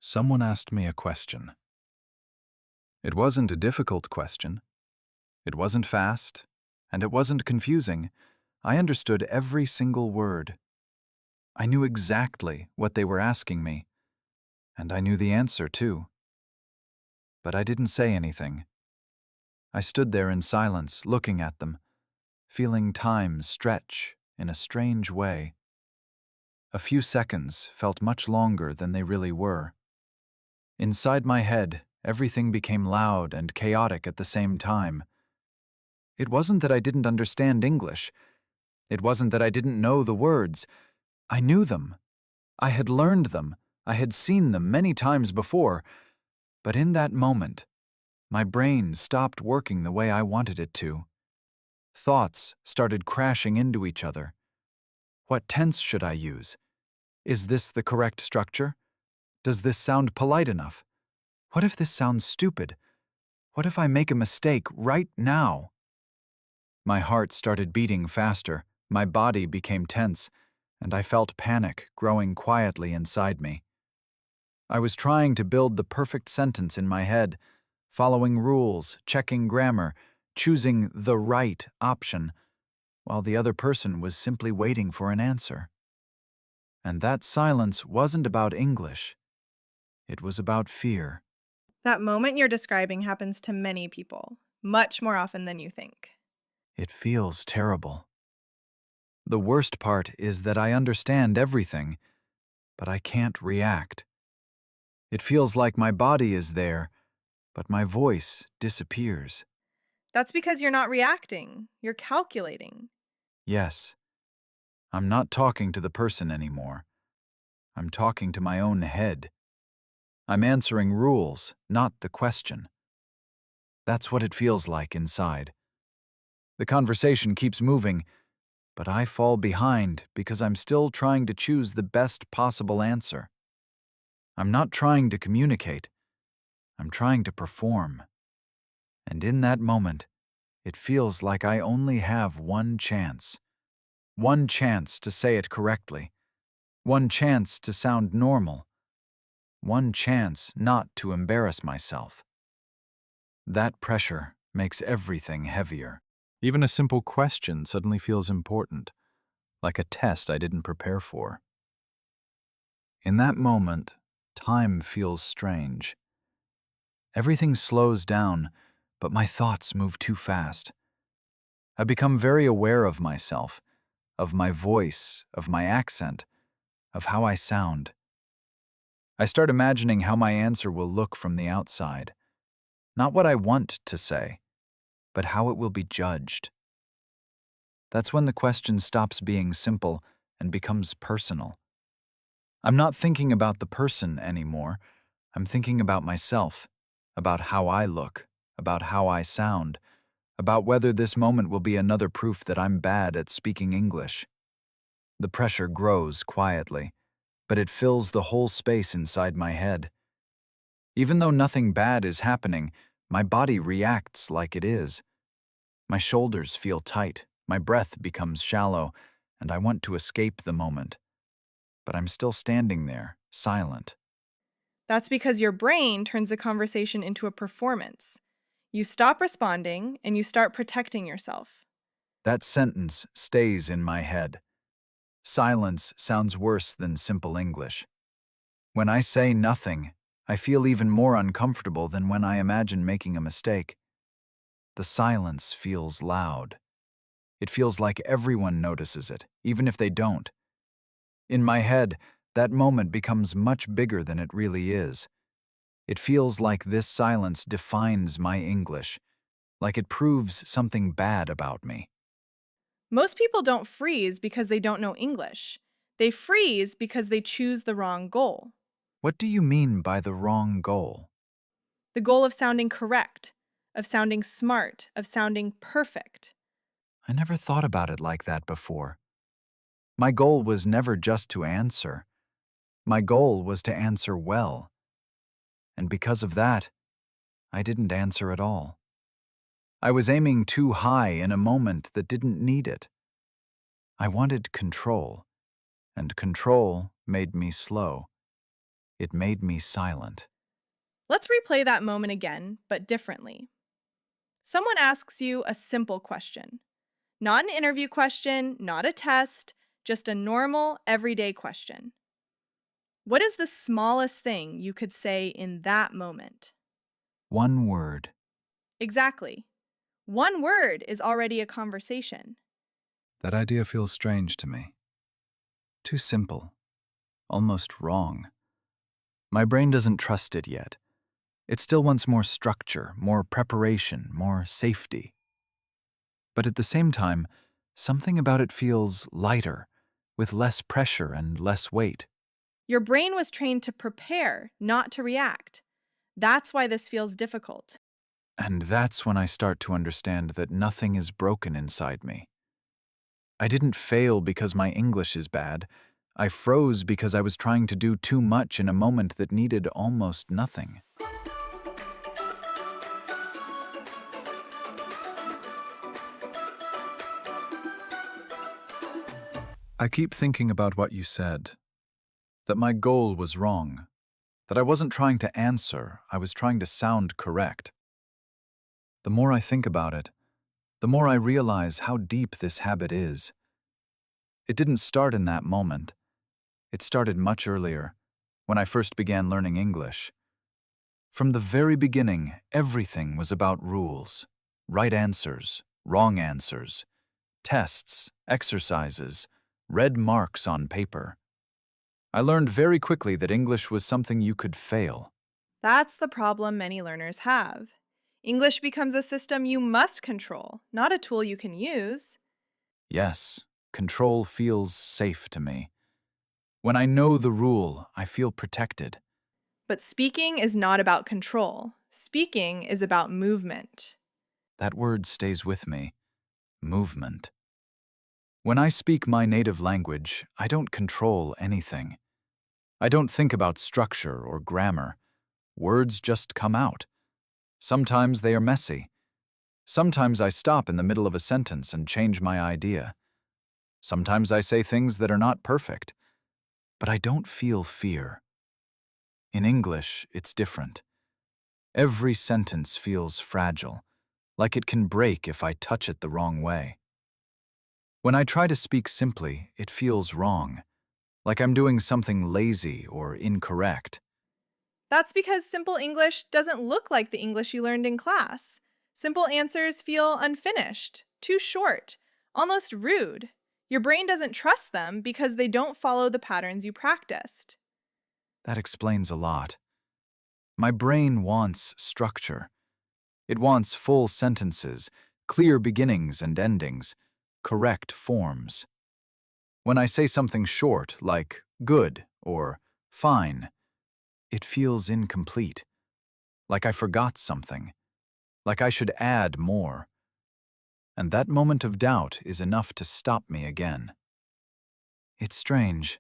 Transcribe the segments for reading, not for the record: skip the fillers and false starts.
Someone asked me a question. It wasn't a difficult question. It wasn't fast, and it wasn't confusing. I understood every single word. I knew exactly what they were asking me, and I knew the answer too. But I didn't say anything. I stood there in silence, looking at them, feeling time stretch in a strange way. A few seconds felt much longer than they really were. Inside my head, everything became loud and chaotic at the same time. It wasn't that I didn't understand English. It wasn't that I didn't know the words. I knew them. I had learned them. I had seen them many times before. But in that moment, my brain stopped working the way I wanted it to. Thoughts started crashing into each other. What tense should I use? Is this the correct structure? Does this sound polite enough? What if this sounds stupid? What if I make a mistake right now? My heart started beating faster, my body became tense, and I felt panic growing quietly inside me. I was trying to build the perfect sentence in my head, following rules, checking grammar, choosing the right option, while the other person was simply waiting for an answer. And that silence wasn't about English. It was about fear. That moment you're describing happens to many people, much more often than you think. It feels terrible. The worst part is that I understand everything, but I can't react. It feels like my body is there, but my voice disappears. That's because you're not reacting, you're calculating. Yes, I'm not talking to the person anymore. I'm talking to my own head. I'm answering rules, not the question. That's what it feels like inside. The conversation keeps moving, but I fall behind because I'm still trying to choose the best possible answer. I'm not trying to communicate. I'm trying to perform. And in that moment, it feels like I only have one chance. One chance to say it correctly. One chance to sound normal. One chance not to embarrass myself. That pressure makes everything heavier. Even a simple question suddenly feels important, like a test I didn't prepare for. In that moment, time feels strange. Everything slows down, but my thoughts move too fast. I become very aware of myself, of my voice, of my accent, of how I sound. I start imagining how my answer will look from the outside. Not what I want to say, but how it will be judged. That's when the question stops being simple and becomes personal. I'm not thinking about the person anymore. I'm thinking about myself, about how I look, about how I sound, about whether this moment will be another proof that I'm bad at speaking English. The pressure grows quietly, but it fills the whole space inside my head. Even though nothing bad is happening, my body reacts like it is. My shoulders feel tight, my breath becomes shallow, and I want to escape the moment. But I'm still standing there, silent. That's because your brain turns the conversation into a performance. You stop responding and you start protecting yourself. That sentence stays in my head. Silence sounds worse than simple English. When I say nothing, I feel even more uncomfortable than when I imagine making a mistake. The silence feels loud. It feels like everyone notices it, even if they don't. In my head, that moment becomes much bigger than it really is. It feels like this silence defines my English, like it proves something bad about me. Most people don't freeze because they don't know English. They freeze because they choose the wrong goal. What do you mean by the wrong goal? The goal of sounding correct, of sounding smart, of sounding perfect. I never thought about it like that before. My goal was never just to answer. My goal was to answer well. And because of that, I didn't answer at all. I was aiming too high in a moment that didn't need it. I wanted control, and control made me slow. It made me silent. Let's replay that moment again, but differently. Someone asks you a simple question. Not an interview question, not a test, just a normal, everyday question. What is the smallest thing you could say in that moment? One word. Exactly. One word is already a conversation. That idea feels strange to me. Too simple. Almost wrong. My brain doesn't trust it yet. It still wants more structure, more preparation, more safety. But at the same time, something about it feels lighter, with less pressure and less weight. Your brain was trained to prepare, not to react. That's why this feels difficult. And that's when I start to understand that nothing is broken inside me. I didn't fail because my English is bad. I froze because I was trying to do too much in a moment that needed almost nothing. I keep thinking about what you said, that my goal was wrong, that I wasn't trying to answer, I was trying to sound correct. The more I think about it, the more I realize how deep this habit is. It didn't start in that moment. It started much earlier, when I first began learning English. From the very beginning, everything was about rules, right answers, wrong answers, tests, exercises, red marks on paper. I learned very quickly that English was something you could fail. That's the problem many learners have. English becomes a system you must control, not a tool you can use. Yes, control feels safe to me. When I know the rule, I feel protected. But speaking is not about control. Speaking is about movement. That word stays with me. Movement. When I speak my native language, I don't control anything. I don't think about structure or grammar. Words just come out. Sometimes they are messy. Sometimes I stop in the middle of a sentence and change my idea. Sometimes I say things that are not perfect. But I don't feel fear. In English, it's different. Every sentence feels fragile, like it can break if I touch it the wrong way. When I try to speak simply, it feels wrong, like I'm doing something lazy or incorrect. That's because simple English doesn't look like the English you learned in class. Simple answers feel unfinished, too short, almost rude. Your brain doesn't trust them because they don't follow the patterns you practiced. That explains a lot. My brain wants structure. It wants full sentences, clear beginnings and endings, correct forms. When I say something short, like good or fine, it feels incomplete, like I forgot something, like I should add more. And that moment of doubt is enough to stop me again. It's strange.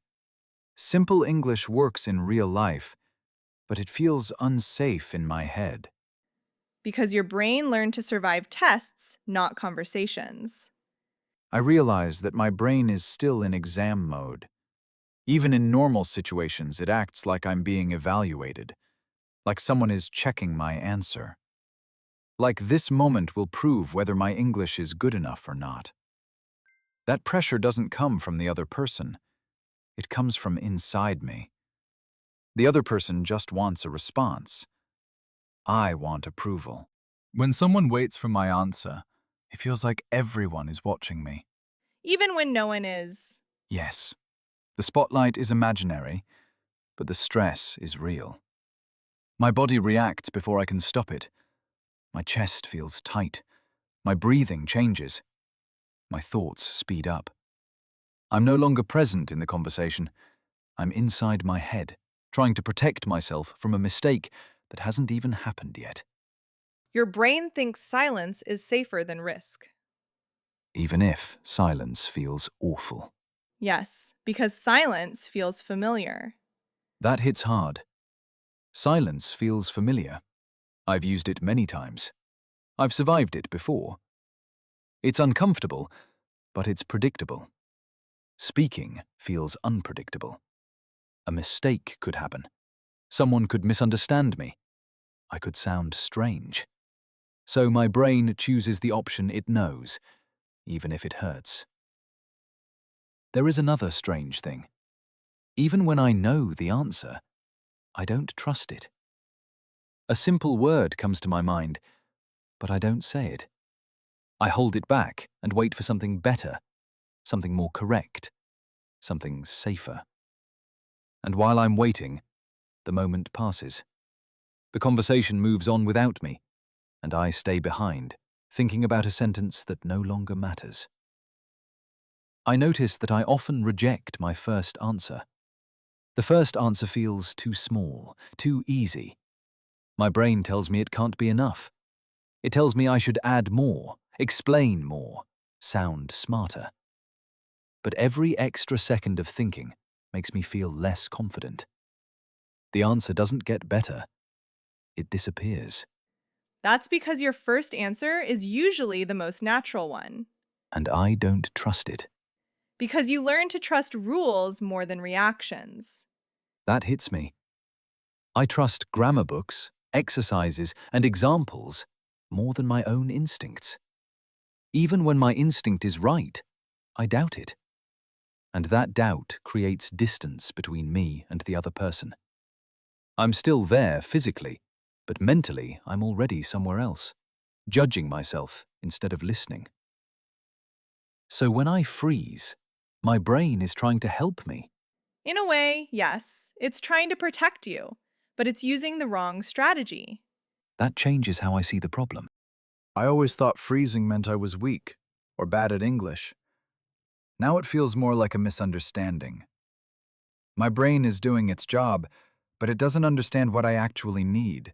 Simple English works in real life, but it feels unsafe in my head. Because your brain learned to survive tests, not conversations. I realize that my brain is still in exam mode. Even in normal situations, it acts like I'm being evaluated, like someone is checking my answer. Like this moment will prove whether my English is good enough or not. That pressure doesn't come from the other person. It comes from inside me. The other person just wants a response. I want approval. When someone waits for my answer, it feels like everyone is watching me. Even when no one is. Yes, the spotlight is imaginary, but the stress is real. My body reacts before I can stop it. My chest feels tight. My breathing changes. My thoughts speed up. I'm no longer present in the conversation. I'm inside my head, trying to protect myself from a mistake that hasn't even happened yet. Your brain thinks silence is safer than risk. Even if silence feels awful. Yes, because silence feels familiar. That hits hard. Silence feels familiar. I've used it many times. I've survived it before. It's uncomfortable, but it's predictable. Speaking feels unpredictable. A mistake could happen. Someone could misunderstand me. I could sound strange. So my brain chooses the option it knows, even if it hurts. There is another strange thing. Even when I know the answer, I don't trust it. A simple word comes to my mind, but I don't say it. I hold it back and wait for something better, something more correct, something safer. And while I'm waiting, the moment passes. The conversation moves on without me, and I stay behind, thinking about a sentence that no longer matters. I notice that I often reject my first answer. The first answer feels too small, too easy. My brain tells me it can't be enough. It tells me I should add more, explain more, sound smarter. But every extra second of thinking makes me feel less confident. The answer doesn't get better. It disappears. That's because your first answer is usually the most natural one. And I don't trust it. Because you learn to trust rules more than reactions. That hits me. I trust grammar books, exercises, and examples more than my own instincts. Even when my instinct is right, I doubt it. And that doubt creates distance between me and the other person. I'm still there physically, but mentally I'm already somewhere else, judging myself instead of listening. So when I freeze, my brain is trying to help me. In a way, yes, it's trying to protect you, but it's using the wrong strategy. That changes how I see the problem. I always thought freezing meant I was weak or bad at English. Now it feels more like a misunderstanding. My brain is doing its job, but it doesn't understand what I actually need.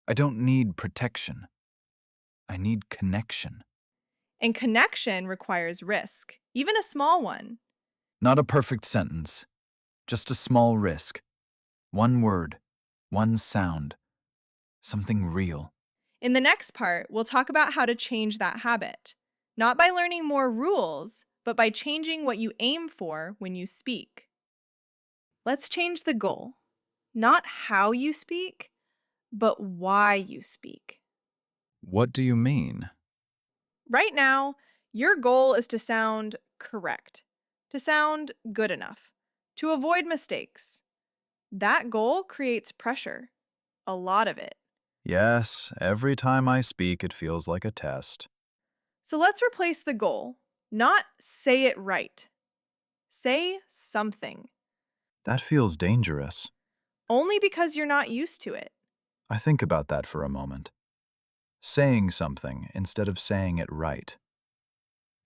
I don't need protection. I need connection. And connection requires risk, even a small one. Not a perfect sentence, just a small risk. One word, one sound, something real. In the next part, we'll talk about how to change that habit, not by learning more rules, but by changing what you aim for when you speak. Let's change the goal. Not how you speak, but why you speak. What do you mean? Right now, your goal is to sound correct, to sound good enough, to avoid mistakes. That goal creates pressure, a lot of it. Yes, every time I speak, it feels like a test. So let's replace the goal. Not say it right. Say something. That feels dangerous. Only because you're not used to it. I think about that for a moment. Saying something instead of saying it right.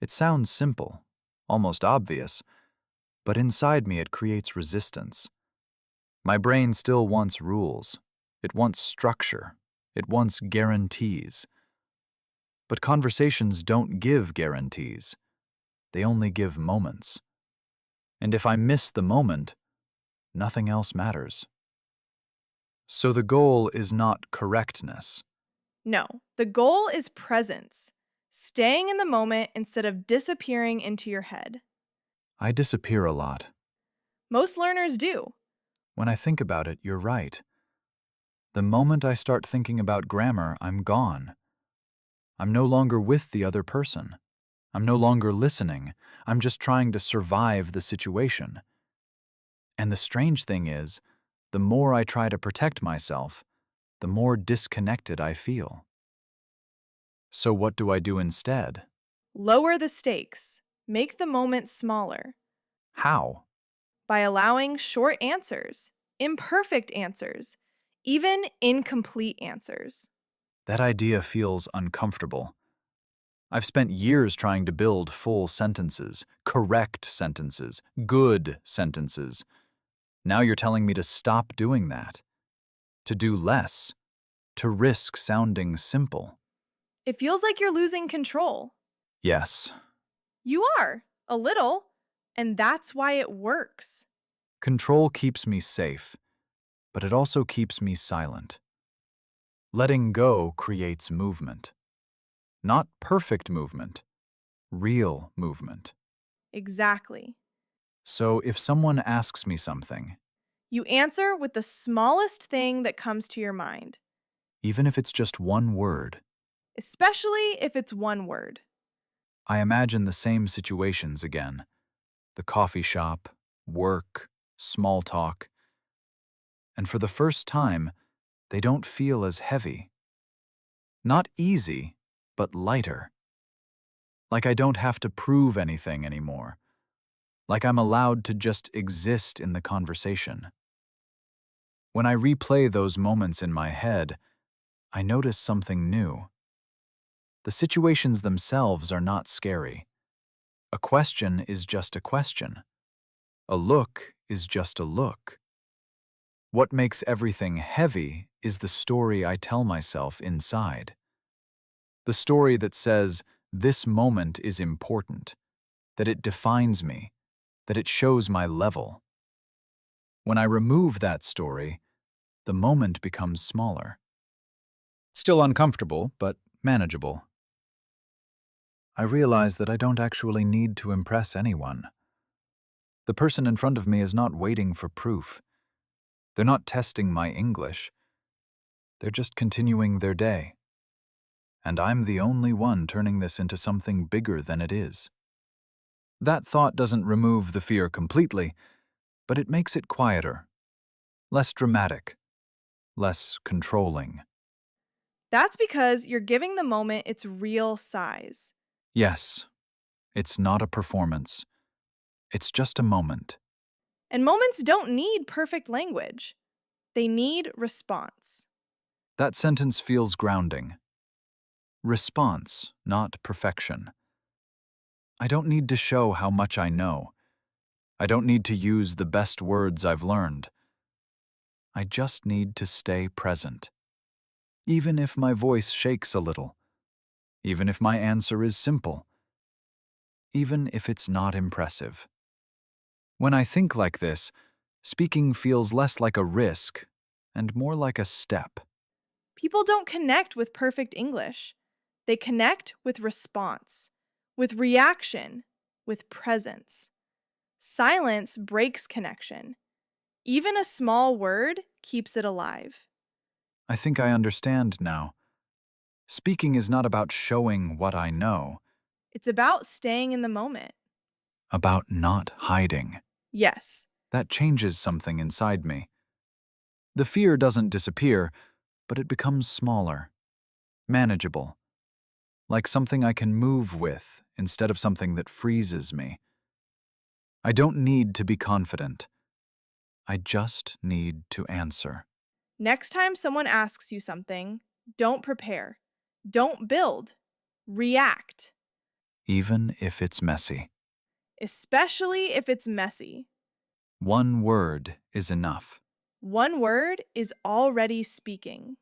It sounds simple, almost obvious, but inside me it creates resistance. My brain still wants rules. It wants structure. It wants guarantees. But conversations don't give guarantees. They only give moments. And if I miss the moment, nothing else matters. So the goal is not correctness. No, the goal is presence, staying in the moment instead of disappearing into your head. I disappear a lot. Most learners do. When I think about it, you're right. The moment I start thinking about grammar, I'm gone. I'm no longer with the other person. I'm no longer listening. I'm just trying to survive the situation. And the strange thing is, the more I try to protect myself, the more disconnected I feel. So what do I do instead? Lower the stakes, make the moment smaller How? by allowing short answers, imperfect answers, even incomplete answers. That idea feels uncomfortable. I've spent years trying to build full sentences, correct sentences, good sentences. Now you're telling me to stop doing that, to do less, to risk sounding simple. It feels like you're losing control. Yes, You are, a little, and that's why it works. control keeps me safe, but it also keeps me silent. Letting go creates movement. Not perfect movement, real movement. Exactly. So if someone asks me something, You answer with the smallest thing that comes to your mind, even if it's just one word. especially if it's one word. I imagine the same situations again: the coffee shop, work, small talk, and for the first time, they don't feel as heavy. Not easy, but lighter. Like I don't have to prove anything anymore. Like I'm allowed to just exist in the conversation. When I replay those moments in my head, I notice something new. The situations themselves are not scary. A question is just a question. A look is just a look. What makes everything heavy is the story I tell myself inside. The story that says, this moment is important, that it defines me, that it shows my level. When I remove that story, the moment becomes smaller. Still uncomfortable, but manageable. I realize that I don't actually need to impress anyone. The person in front of me is not waiting for proof. They're not testing my English. They're just continuing their day. And I'm the only one turning this into something bigger than it is. That thought doesn't remove the fear completely, but it makes it quieter, less dramatic, less controlling. That's because you're giving the moment its real size. Yes, it's not a performance. It's just a moment. And moments don't need perfect language, they need response. That sentence feels grounding. Response, not perfection. I don't need to show how much I know. I don't need to use the best words I've learned. I just need to stay present. Even if my voice shakes a little. Even if my answer is simple. Even if it's not impressive. When I think like this, speaking feels less like a risk and more like a step. People don't connect with perfect English, they connect with response, with reaction, with presence. Silence breaks connection. Even a small word keeps it alive. I think I understand now. Speaking is not about showing what I know, It's about staying in the moment. about not hiding. Yes, That changes something inside me. The fear doesn't disappear, but it becomes smaller, manageable, like something I can move with instead of something that freezes me. I don't need to be confident. I just need to answer. next time someone asks you something, don't prepare, don't build, react, Even if it's messy. especially if it's messy. One word is enough. One word is already speaking.